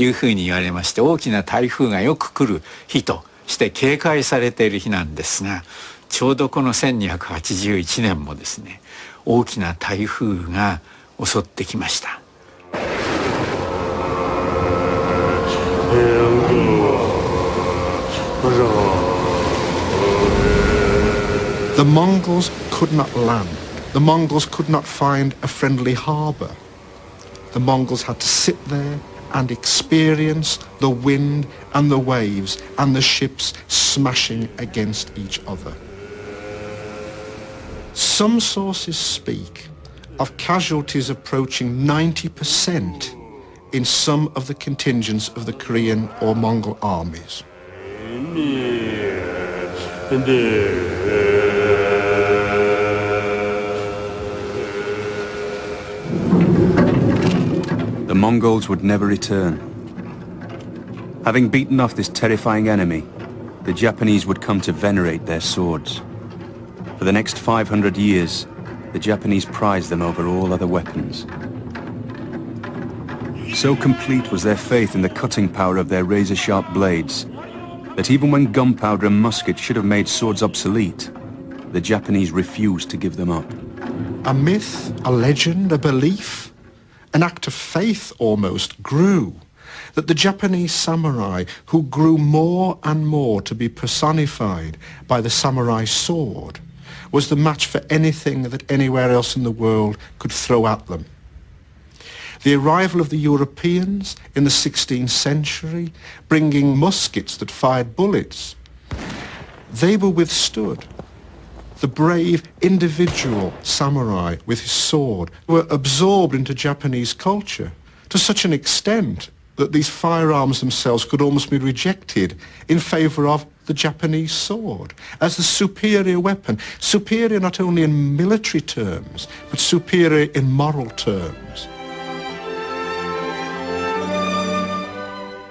いうふうに言われまして、大きな台風がよく来る日として警戒されている日なんですが、ちょうどこの1281年もですね、大きな台風が襲ってきました。The Mongols could not land. The Mongols could not find a friendly harbour. The Mongols had to sit there and experience the wind and the waves and the ships smashing against each other. Some sources speak of casualties approaching 90% in some of the contingents of the Korean or Mongol armies. The Mongols would never return. Having beaten off this terrifying enemy, the Japanese would come to venerate their swords. For the next 500 years, the Japanese prized them over all other weapons. So complete was their faith in the cutting power of their razor-sharp blades that even when gunpowder and muskets should have made swords obsolete, the Japanese refused to give them up. A myth, a legend, a belief, an act of faith almost grew that the Japanese samurai, who grew more and more to be personified by the samurai sword, was the match for anything that anywhere else in the world could throw at them. The arrival of the Europeans in the 16th century, bringing muskets that fired bullets, they were withstood. The brave individual samurai with his sword were absorbed into Japanese culture to such an extent that these firearms themselves could almost be rejected in favour of the Japanese sword as the superior weapon, superior not only in military terms, but superior in moral terms.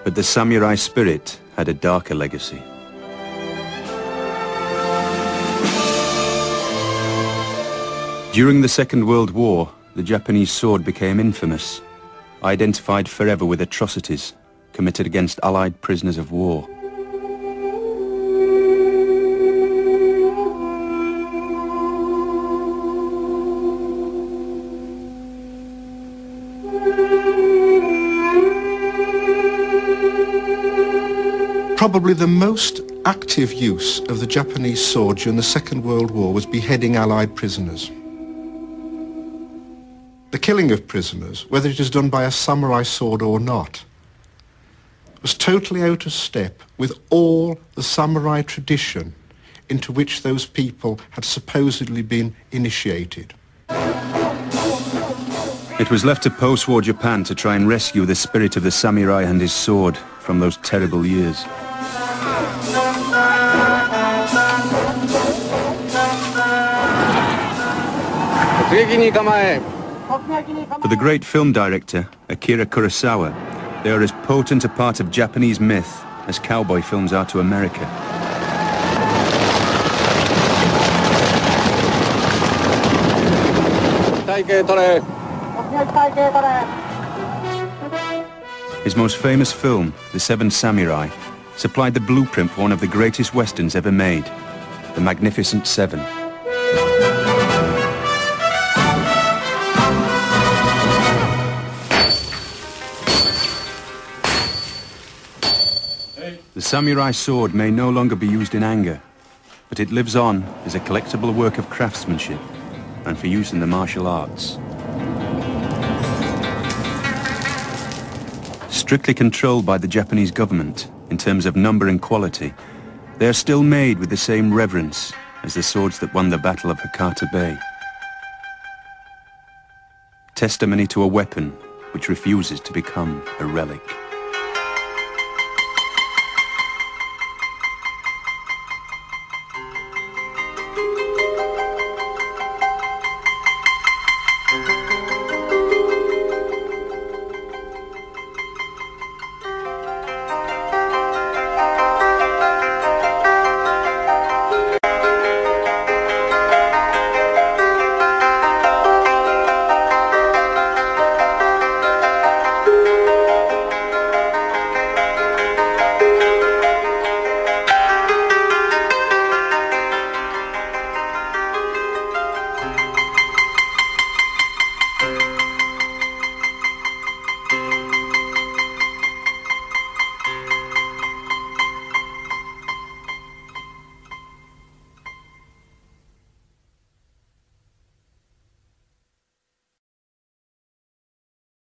But the samurai spirit had a darker legacy. During the Second World War, the Japanese sword became infamous, identified forever with atrocities committed against Allied prisoners of war. Probably the most active use of the Japanese sword during the Second World War was beheading Allied prisoners. The killing of prisoners, whether it is done by a samurai sword or not, was totally out of step with all the samurai tradition into which those people had supposedly been initiated. It was left to post-war Japan to try and rescue the spirit of the samurai and his sword from those terrible years. For the great film director, Akira Kurosawa, they are as potent a part of Japanese myth as cowboy films are to America. His most famous film, The Seven Samurai, supplied the blueprint for one of the greatest westerns ever made, The Magnificent Seven. The samurai sword may no longer be used in anger, but it lives on as a collectible work of craftsmanship and for use in the martial arts. Strictly controlled by the Japanese government in terms of number and quality, they are still made with the same reverence as the swords that won the Battle of Hakata Bay. Testimony to a weapon which refuses to become a relic.